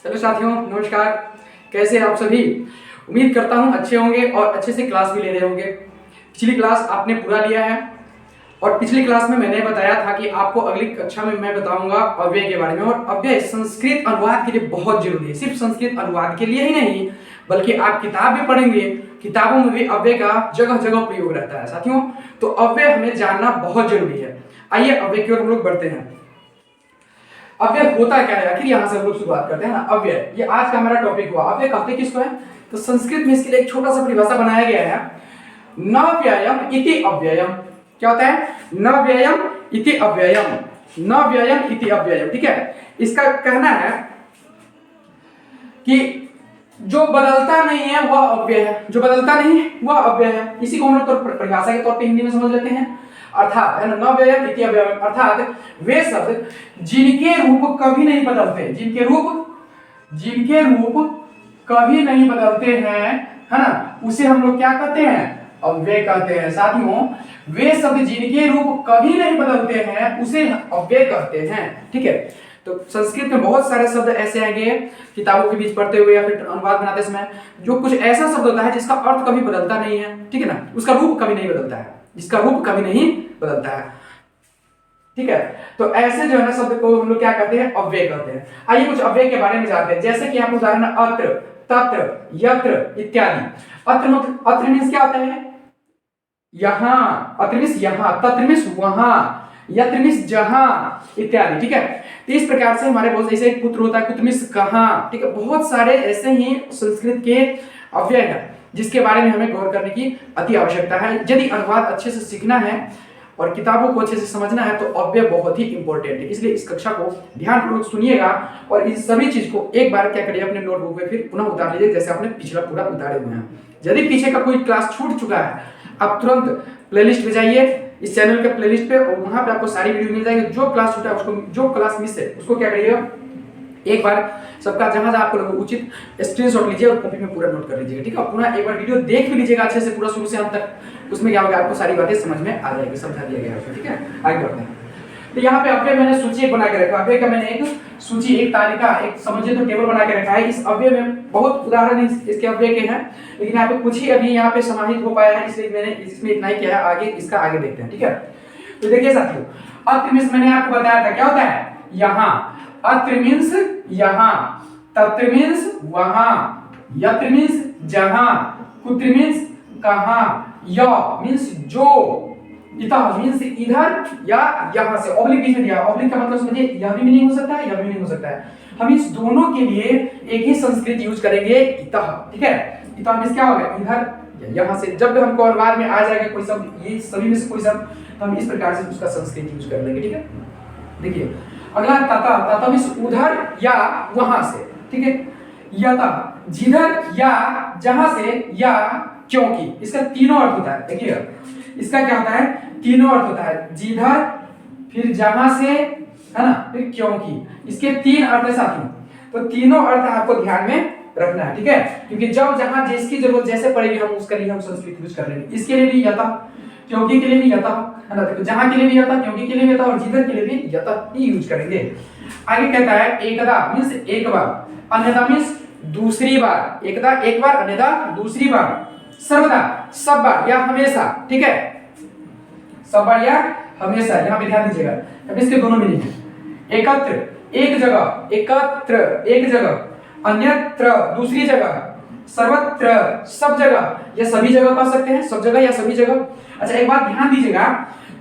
Hello साथियों, नमस्कार। कैसे हैं आप सभी? उम्मीद करता हूं अच्छे होंगे और अच्छे से क्लास भी ले रहे होंगे। पिछली क्लास आपने पूरा लिया है और पिछली क्लास में मैंने बताया था कि आपको अगली कक्षा में मैं बताऊंगा अव्यय के बारे में। और अव्यय संस्कृत अनुवाद के लिए बहुत जरूरी है। सिर्फ संस्कृत अनुवाद के लिए ही नहीं, बल्कि आप किताब भी पढ़ेंगे, किताबों में भी अव्यय का जगह जगह प्रयोग रहता है साथियों। तो अव्यय हमें जानना बहुत जरूरी है। आइए अव्यय की ओर हम लोग बढ़ते हैं। अव्यय होता क्या है, आखिर यहाँ से हम लोग शुरुआत करते हैं ना। अव्यय, ये आज का हमारा टॉपिक हुआ। अव्यय कहते किसको है? तो संस्कृत में इसके लिए एक छोटा सा परिभाषा बनाया गया है, न व्ययम इति अव्ययम। क्या होता है? न व्ययम इति अव्ययम, न व्ययम इति अव्ययम। ठीक है, इसका कहना है कि जो बदलता नहीं है वह अव्यय है, जो बदलता नहीं वह अव्यय है। इसी को हम लोग तो परिभाषा के तौर पे हिंदी में समझ लेते हैं। अर्थात है न व्ययम इति अव्ययम, अर्थात वे शब्द जिनके रूप कभी नहीं बदलते, जिनके रूप कभी नहीं बदलते हैं, है ना, उसे हम लोग क्या कहते हैं? अव्यय कहते हैं। साथियों, वे शब्द जिनके रूप कभी नहीं बदलते हैं उसे अव्यय कहते हैं। ठीक है, तो संस्कृत में बहुत सारे शब्द ऐसे आएंगे किताबों के बीच पढ़ते हुए या फिर अनुवाद बनाते समय, जो कुछ ऐसा शब्द होता है जिसका अर्थ कभी बदलता नहीं है। ठीक है ना, उसका रूप कभी नहीं बदलता है, जिसका रूप कभी नहीं बदलता है। ठीक है, तो ऐसे जो है ना शब्द को हम लोग क्या कहते हैं? अव्यय कहते हैं। आइए कुछ अव्यय के बारे में जानते हैं। जैसे कि आप उदाहरण अत्र, तत्र, यत्र इत्यादि। अत्र मींस क्या होता है? यहां। अत्र मींस यहां, तत्र मींस वहां, यत्र मींस जहां इत्यादि। ठीक है, तो इस प्रकार से हमारे बहुत ऐसे पुत्र होता है, पुत्र मींस कहां। ठीक है, बहुत सारे ऐसे ही संस्कृत के अव्यय हैं जिसके बारे में हमें गौर करने की अति आवश्यकता है। यदि अनुवाद अच्छे से सीखना है और किताबों को अच्छे से समझना है तो अव्यय बहुत ही इंपॉर्टेंट है। इसलिए इस कक्षा को ध्यानपूर्वक सुनिएगा और इस सभी चीज को एक बार क्या करिए, अपने नोटबुक में फिर पुनः उतार लीजिए, जैसे आपने पिछला पूरा उतारे हुए हैं। यदि पीछे का कोई क्लास छूट चुका है, आप तुरंत प्लेलिस्ट पे जाइए, इस चैनल के प्लेलिस्ट पे, और वहां पे आपको सारी वीडियो मिल जाएगी। जो क्लास छूटा है उसको, जो क्लास मिस है उसको क्या करिएगा, एक बार सबका जहां जहां आपको लगे उचित स्क्रीनशॉट लीजिए और कॉपी में पूरा नोट कर लीजिएगा। ठीक है, पुनः एक बार वीडियो देख भी लीजिएगा अच्छे से, पूरा शुरू से अंत तक। उसमें क्या होगा, आपको सारी बातें समझ में आ जाएगी, समझा दिया गया है। ठीक है, आगे बढ़ते हैं। तो यहाँ पे अव्यय मैंने सूची एक बना के रखा, अव्यय का मैंने एक सूची, एक तालिका, एक समझिए तो टेबल बना के रखा है। इस अव्यय में बहुत उदाहरण इसके अव्यय के हैं, लेकिन यहाँ पे कुछ ही अभी यहाँ पे समाहित हो पाया है, इसलिए मैंने इसमें इतना ही किया है। आगे इसका आगे देखते हैं। ठीक है, तो देखिए साथियों, अत्र मींस मैंने आपको बताया था क्या होता है? यहाँ। अत्र मींस यहाँ, तत्र मींस वहां, यत्र मींस जहां, कुत्र मींस कहां, य मींस जो, इतः मींस इधर या यहां से। ऑब्लिक बीच में दिया, ऑब्लिक का मतलब समझिए, यह भी मीनिंग हो सकता है, यह भी मीनिंग हो सकता है। हम इस दोनों के लिए एक ही संस्कृत यूज करेंगे, इतः। ठीक है, इतः मींस क्या होगा? इधर, यहां से। जब हमको अनुवाद में आ जाएगा कोई शब्द, ये सभी में से कोई शब्द, तो हम इस प्रकार से उसका संस्कृत यूज कर लेंगे। ठीक है, देखिए अगला तथा, तथा मींस उधर या वहां से। ठीक है, यथा जिधर या जहां से, या क्योंकि। इसका तीनों अर्थ होता है। देखिए इसका क्या होता है? तीनों अर्थ होता है, जिधर, फिर जहां से, है ना, फिर क्योंकि। इसके तीन अर्थ है साथियों, तो तीनों अर्थ आपको ध्यान में रखना है। ठीक है, क्योंकि जब जहां जिसकी जरूरत जैसे पड़ेगी हम उसके लिए हम संस्कृत यूज कर लेंगे। इसके लिए भी यथा, क्योंकि के लिए भी यथा, है ना, तो जहां के लिए भी यथा, क्योंकि के लिए भी यथा, और जिधर के लिए भी यथा ही यूज करेंगे। आगे कहता है एकदा मींस एक बार, अन्यथा मींस दूसरी बार। एकदा एक बार, अन्यथा दूसरी बार। सर्वदा सब बार या हमेशा। ठीक है, सब बार या हमेशा, यहां पे ध्यान दीजिएगा। अब इसके दोनों मीनिंग है। एकत्र एक जगह, एकत्र एक जगह, अन्यत्र दूसरी जगह, सर्वत्र सब जगह या सभी जगह कह सकते हैं, सब जगह या सभी जगह। अच्छा एक बात ध्यान दीजिएगा,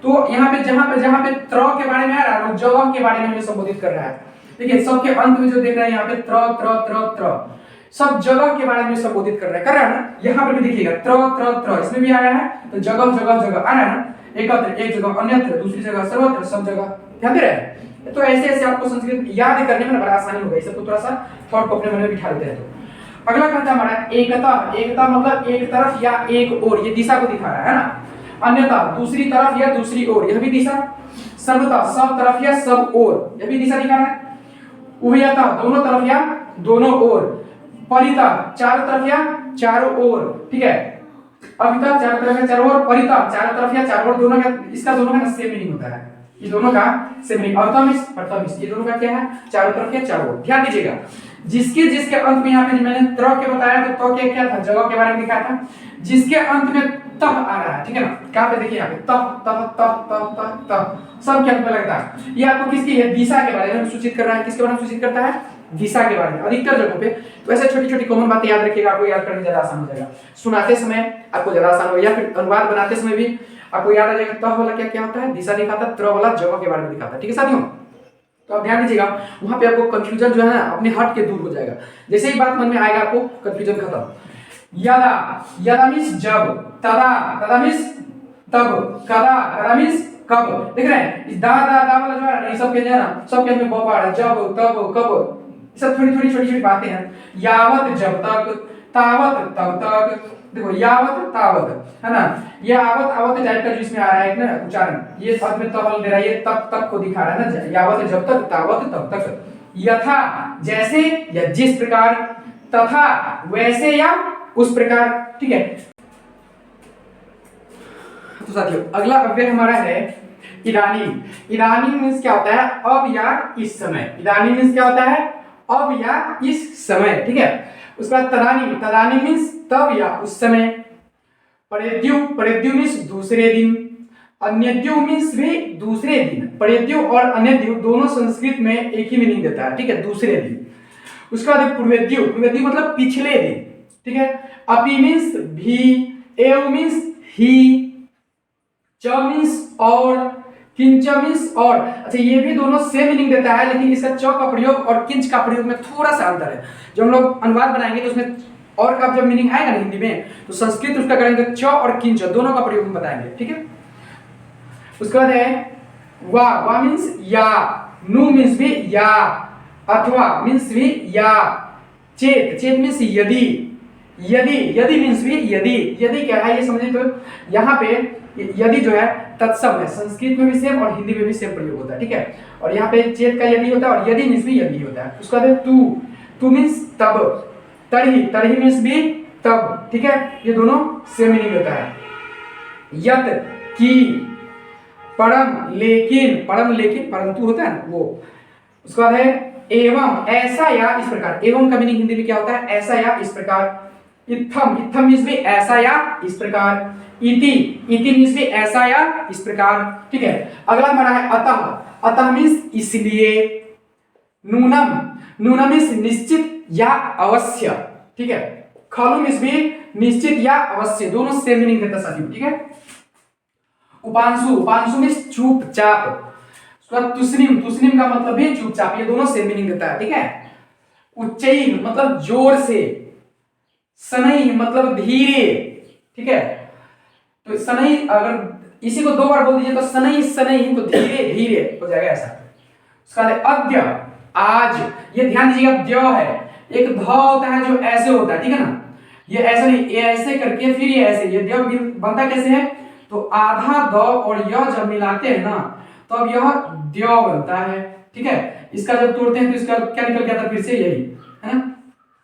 तो यहाँ पे जहां पे त्र के बारे में आ रहा है, जगह के बारे में हमें संबोधित कर रहा है। देखिए सबके अंत में जो देख रहे हैं यहाँ पे त्र त्र त्र त्र, सब जगह के बारे में संबोधित कर रहा है ना। यहाँ पर भी देखिएगा त्र त्र त्र, इसमें भी आया है, तो जगह जगह जगह आ रहा है ना। एकत्र एक जगह, अन्यत्र दूसरी जगह, सर्वत्र सब जगह। ध्यान दे रहे हैं? तो ऐसे ऐसे आपको संस्कृत याद करने में बड़ा आसानी होगा। इसको थोड़ा सा थॉट को अपने मन में बिठा लेते हैं। तो अगला कहता है हमारा एकता। एकता मतलब एक तरफ या एक ओर, ये दिशा को दिखा रहा है ना। अन्यथा दूसरी तरफ या दूसरी ओर, यह भी दिशा। सर्वथा सब तरफ या सब ओर, यह भी दिशा दिखा रहा है। उभयता दोनों तरफ या दोनों ओर। परिता चारों तरफ या चारों ओर। ठीक है, अभिता चारों तरफ या चारों ओर, परिता चारों तरफ या चारों ओर, दोनों का, इसका दोनों का सेम मीनिंग होता है। ये दोनों का सेम मीनिंग। अर्थमिस अर्थमिस, ये दोनों का क्या है, चारों तरफ के चारों ओर। ध्यान दीजिएगा, जिसके जिसके अंत में यहाँ पे मैंने त्र के बताया तो तो क्या था, जगह के बारे में दिखाया था। जिसके अंत में तह आ रहा है, ठीक है ना, कहां पे देखिए यहाँ पे तह तह तह तह तह तह सब के अंत में लगता है। ये आपको किसकी है, दिशा के बारे में सूचित कर रहा है। किसके बारे में सूचित करता है, दिशा के बारे में अधिकतर जगहों पे। तो ऐसे छोटी छोटी कॉमन बातें याद रखिएगा, आपको याद करने ज्यादा आसान हो जाएगा। सुनाते समय आपको ज्यादा आसान हो, या फिर अनुवाद बनाते समय भी आपको याद आ जाएगा। तह वाला क्या क्या होता है, दिशा दिखाता है, त्र वाला जगह के बारे में दिखाता है। ठीक है साथियों, तो आप ध्यान दीजिएगा, वहां पे आपको कंफ्यूजन जो है ना अपने हट के दूर हो जाएगा। जैसे ही बात मन में आएगा आपको कंफ्यूजन खत्म। यदा, यदा मींस जब, तदा, तदा मींस तब, कदा, कदा मींस कब। देख रहे हैं इस दा वाला जो है ये सब के ना, सब के में बपाड़ है, जब, तब, कब, सब थोड़ी थोड़ी छोटी छोटी बातें हैं। यावत जब तक, तावत तब तक, देखो यावत तावत है ना, ये आवत आवत टाइप का जो इसमें आ रहा है एक ना उच्चारण, ये पद में तवल दे रहा है, ये तब तक को दिखा रहा है ना, यावत जब तक, तावत तब तक। यथा जैसे या जिस प्रकार, तथा वैसे या उस प्रकार। ठीक है, तो साथियों अगला अव्यय हमारा है इदानीम। इदानीम मींस क्या होता है, अब या इस समय। इदानीम मींस क्या होता है, अब या इस समय। ठीक है, उसका तदानीम, तदानीम मींस तब या उस समय। परेद्यु, परेद्यु मींस दूसरे दिन। अन्यद्यु मींस भी दूसरे दिन। परेद्यु और अन्यद्यु दोनों संस्कृत में एक ही मीनिंग देता है। ठीक है, दूसरे दिन। उसका बाद पूर्वेद्यु, पूर्वेद्यु मतलब पिछले दिन। ठीक है, अपि मींस भी, एव मींस ही, च मींस और, किंच मींस और। अच्छा, ये भी दोनों सेम मीनिंग देता है, लेकिन इसका च का प्रयोग और किंच का प्रयोग में थोड़ा सा अंतर है। जब हम लोग अनुवाद बनाएंगे तो उसमें और का जब मीनिंग आएगा ना हिंदी में, तो संस्कृत उसका करेंगे च और किंच, दोनों का प्रयोग हम बताएंगे। ठीक है, उसके बाद है वा, वा मींस या, नु मींस भी या, अथवा मींस भी या, चेत, चेत मींस यदि, यदि, यदि मींस भी यदि। यदि क्या है ये समझे, तो यहाँ पे यदि जो है तत्सम है, संस्कृत में भी सेम और हिंदी में भी सेम प्रयोग होता है। ठीक है, और यहाँ पे चेत का यदि होता है और यदि मींस भी यदि होता है। उसका बाद तू, तू मींस तब, तड़ही, तड़ही मींस भी तब। ठीक है, ये दोनों सेम मीनिंग होता है। यत की, परम लेकिन, परम लेकिन परंतु होता है ना वो। उसके बाद है एवं, ऐसा या इस प्रकार। एवं का मीनिंग हिंदी में क्या होता है, ऐसा या इस प्रकार। इत्थम, इत्थम मींस भी ऐसा या इस प्रकार। इति, इति मींस भी ऐसा या इस प्रकार। ठीक है, अगला हमारा है अतः, अतः मींस इसलिए। नूनम, नूनम मींस निश्चित या अवश्य। ठीक है, खलु मींस भी निश्चित या अवश्य, दोनों सेम मीनिंग देता है साथियों। ठीक है, उपांशु, उपांशु मींस चुपचाप। तुस्निम, तुस्निम का मतलब भी चुपचाप, ये दोनों सेम मीनिंग देता है। ठीक है, उच्चई मतलब जोर से, सनई मतलब धीरे। ठीक है, तो सनई अगर इसी को दो बार बोल दीजिए तो सनई सनई, तो धीरे धीरे हो जाएगा ऐसा। उसका अद्य, आज। ये ध्यान दीजिएगा, द्य है, एक ध होता है जो ऐसे होता है। ठीक है ना, ये ऐसे नहीं, ये ऐसे करके फिर ये ऐसे, ये द्य बनता कैसे है, तो आधा द और य जब मिलाते हैं ना तब यह द्य बनता है। ठीक है, इसका जब तोड़ते हैं तो इसका क्या निकल गया था, फिर से यही है ना,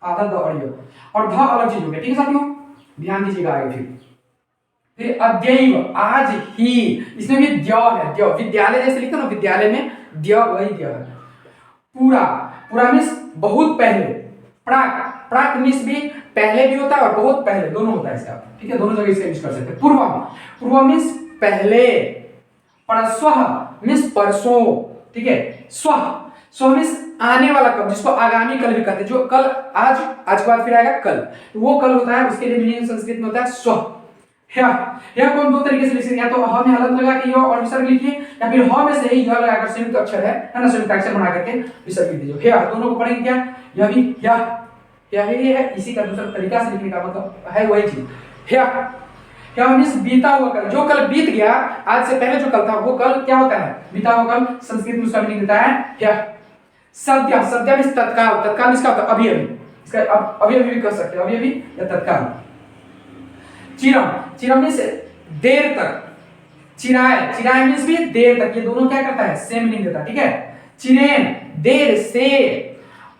आधा द और य, और ध अलग चीज हो गया। ठीक है साथियों, ध्यान दीजिएगा आगे। फिर अद्यैव, आज ही, इसमें भी द्य है। द्य विद्यालय जैसे लिखते हो ना, विद्यालय में द्य वही द्य है। पूरा, पूरा मींस बहुत पहले। प्राक, प्राक मींस भी पहले भी होता है और बहुत पहले, दोनों होता है इसका। ठीक है, दोनों जगह इसका यूज कर सकते हैं। पूर्वम, पूर्वम मींस पहले। परस्वः मींस परसों। ठीक है, स्वः, स्व मींस आने वाला कल, जिसको आगामी कल भी कहते हैं। जो कल, आज, आज के बाद फिर आएगा कल, तो वो कल होता है, उसके लिए मीनिंग संस्कृत में होता है स्व। यह कौन दो तरीके से लिख सकते हैं, या तो ह में हलंत लगा के य और विसर्ग लिखिए, या फिर ह में से ही य लगाकर संयुक्त अक्षर है ना, संयुक्त अक्षर बना करके विसर्ग लिख दीजिए। यह दोनों को पढ़ेंगे क्या, यह भी यह ही है, इसी का दूसरा तरीका से लिखने का मतलब है वही चीज। यह मींस बीता हुआ कल, जो कल बीत गया, आज से पहले जो कल था वो कल क्या होता है, बीता हुआ कल। संस्कृत में उसका मीनिंग देता है यह। सद्य, सद्य मींस तत्काल, तत्काल मींस क्या होता है, अभी अभी। इसका अभी अभी भी कर सकते हैं, अभी अभी या तत्काल। चिरम, चिरम मींस देर तक। चिराय, चिराय मींस भी देर तक, ये दोनों क्या करता है, सेम मीनिंग देता है। ठीक है, चिरेन देर से,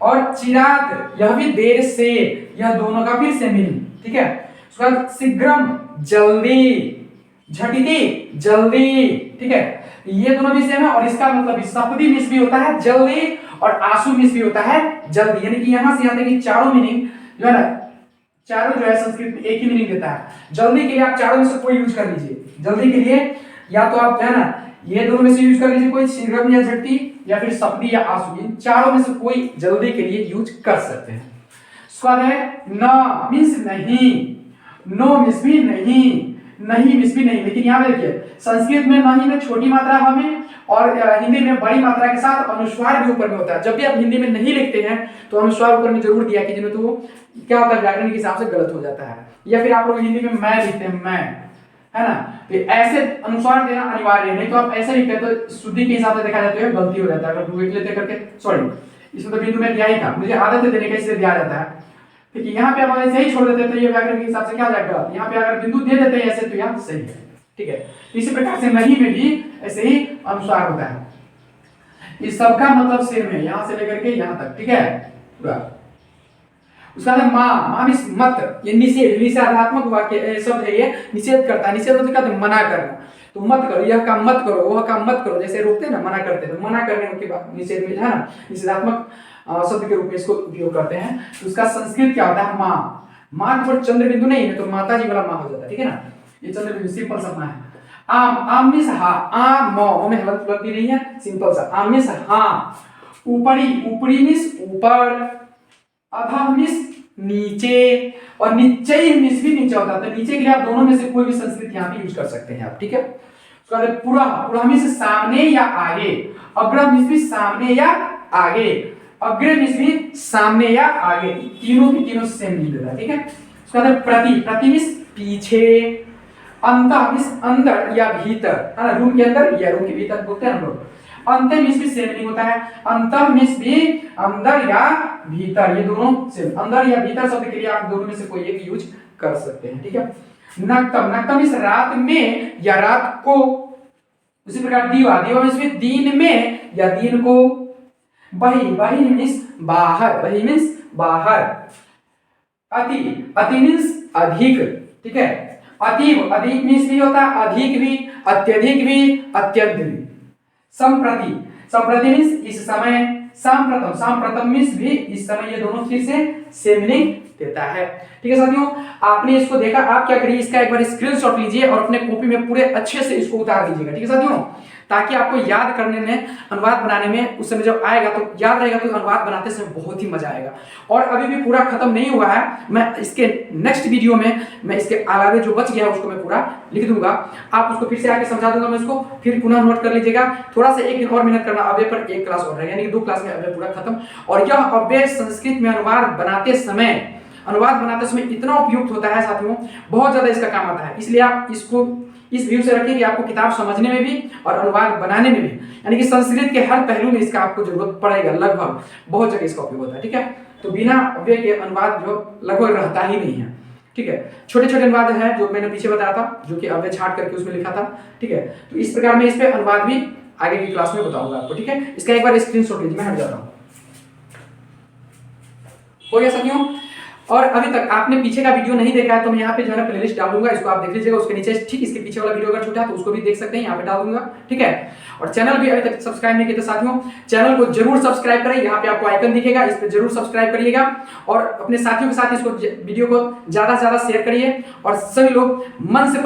और चिरात यह भी देर से, यह दोनों का फिर सेम मीनिंग। ठीक है, उसके बाद शीघ्रम जल्दी, झटिति जल्दी, ठीक है, ये दोनों भी सेम है। और इसका मतलब सपदी मिस भी होता है जल्दी और आंसू मिस भी होता है जल्दी, यानी कि यहां से यहां तक कि चारों मीनिंग जो है ना, चारों जो है संस्कृत में एक ही मीनिंग देता है। जल्दी के लिए आप चारों में से कोई यूज कर लीजिए। जल्दी के लिए या तो आप जो है ना ये दोनों में से यूज कर लीजिए, कोई शीघ्रम या झटती या फिर सपदी या आंसू, इन चारों में से कोई जल्दी के लिए यूज कर सकते हैं। स्वाद है न मींस नहीं, नो मींस भी नहीं, नहीं मींस भी नहीं। लेकिन यहाँ पे देखिए संस्कृत में नहीं में छोटी मात्रा हमें और हिंदी में बड़ी मात्रा के साथ अनुस्वार भी ऊपर में होता है। जब भी आप हिंदी में नहीं लिखते हैं तो अनुस्वार ऊपर में जरूर दिया कीजिए, तो वो क्या होता है व्याकरण के हिसाब से गलत हो जाता है। या फिर आप लोग हिंदी में मैं लिखते हैं मैं, है ना, तो ऐसे अनुस्वार देना अनिवार्य है, नहीं तो आप ऐसे लिखते हैं तो शुद्धि के हिसाब से देखा जाता है गलती हो जाता है। अगर लेते करके सॉरी इसमें तो बिंदु में दिया ही था, मुझे आदत है देने का इसलिए दिया जाता है। ठीक है, यहाँ पे आप ऐसे ही छोड़ देते तो ये व्याकरण के हिसाब से क्या हो जाएगा, यहाँ पे अगर बिंदु दे देते हैं ऐसे तो यहाँ सही है। ठीक है, इसी प्रकार से नहीं में भी ऐसे ही अनुसार होता है। इस सबका मतलब सेम है यहाँ से लेकर के यहाँ तक। ठीक है, पूरा उसका नाम माँ मींस मत, ये निषेध, निषेधात्मक वाक्य शब्द है, ये निषेध करता है। निषेध मतलब क्या, मना करना। तो मत करो, यह काम मत करो, वह काम मत करो, जैसे रोकते हैं ना, मना करते हैं, तो मना करने के बाद निषेध में है ना निषेधात्मक शब्द के रूप में इसको उपयोग करते हैं। तो उसका संस्कृत क्या होता है, माँ। माँ के ऊपर चंद्र बिंदु नहीं है तो माता जी वाला माँ हो जाता है। ठीक है ना, ये चंद्र बिंदु सिंपल सा माँ है। आम मींस हाँ, आम मो में हलत फुलत भी नहीं है, सिंपल सा। आम मींस हाँ। ऊपरी, ऊपरी मींस ऊपर। अधः मींस नीचे, और नीचे मींस भी नीचे होता है। तो नीचे के लिए आप दोनों में से कोई भी संस्कृत यहाँ पे यूज कर सकते हैं आप। ठीक है, उसके बाद पुरा, पुरा मींस सामने या आगे। अग्र मींस भी सामने या आगे। अग्र मींस भी सामने या आगे, तीनों की तीनों सेम मीनिंग देता है। ठीक है, उसके बाद प्रति, प्रति मींस पीछे। अंत मींस अंदर या भीतर, है ना, रूम के अंदर या रूम के भीतर बोलते हैं हम लोग। अंत मींस भी सेम मीनिंग होता है। अंत मींस भी अंदर या भीतर, ये दोनों सेम। अंदर या भीतर शब्द के लिए आप दोनों में से कोई एक यूज कर सकते हैं। ठीक है, नक्तम, नक्तम मींस रात में या रात को। उसी प्रकार दीवा, दीवा मींस भी दिन में या दिन को। बही, बही मींस बाहर, बही मींस बाहर। अति, अति मींस अधिक। ठीक है, अतीव, अधिक मींस भी होता है, अधिक भी, अत्यधिक भी, अत्यंत भी। संप्रति, संप्रति मींस इस समय। सांप्रतम, सांप्रतम मींस भी इस समय, ये दोनों फिर से सेम मीनिंग देता है। ठीक है साथियों, आपने इसको देखा, आप क्या करिए, इसका एक बार स्क्रीनशॉट लीजिए और अपने कॉपी में पूरे अच्छे से इसको उतार दीजिएगा। ठीक है साथियों, ताकि आपको याद करने में, अनुवाद बनाने में उस समय जब आएगा तो याद रहेगा, तो अनुवाद बनाते समय बहुत ही मजा आएगा। और अभी भी पूरा खत्म नहीं हुआ है, मैं इसके नेक्स्ट वीडियो में मैं इसके अलावे जो बच गया है उसको मैं पूरा लिख दूंगा। आप उसको फिर से आके समझा दूंगा मैं उसको, फिर पुनः नोट कर लीजिएगा। थोड़ा सा एक दिन और मेहनत करना, अव्यय पर एक क्लास और रहेगा, यानी कि 2 क्लास में अव्यय पूरा खत्म। और यह अव्यय संस्कृत में अनुवाद बनाते समय इतना उपयुक्त होता है साथियों, बहुत ज्यादा इसका काम आता है। इसलिए आप इसको इस व्यू से रखिए कि आपको किताब समझने में भी और अनुवाद बनाने में भी, यानी कि संस्कृत के हर पहलू में इसका आपको जरूरत पड़ेगा, लगभग बहुत जगह इसका उपयोग होता है। ठीक है, तो बिना अव्यय के अनुवाद जो लगभग रहता ही नहीं है। ठीक है, छोटे छोटे अनुवाद है जो मैंने पीछे बताया था, जो कि अव्यय छाट करके उसमें लिखा था। ठीक है, तो इस प्रकार में इस पे अनुवाद भी आगे की क्लास में बताऊंगा आपको। ठीक है, इसका एक बार स्क्रीनशॉट लीजिए, मैं हट जाता हूँ। हो गया साथियों, और अभी तक आपने पीछे का वीडियो नहीं देखा है तो मैं यहाँ पे जो है ना प्लेलिस्ट डाल दूंगा, इसको आप देख लीजिएगा। उसके नीचे ठीक इसके पीछे वाला वीडियो अगर छूटा है तो उसको भी देख सकते हैं, यहाँ पे डाल दूंगा। ठीक है, और चैनल भी अभी तक सब्सक्राइब नहीं किया तो साथियों चैनल को जरूर सब्सक्राइब करें, यहाँ पे आपको आइकन दिखेगा, इस पे जरूर सब्सक्राइब करिएगा। और अपने साथियों के साथ इसको वीडियो को ज्यादा से ज्यादा शेयर करिए और सभी लोग मन से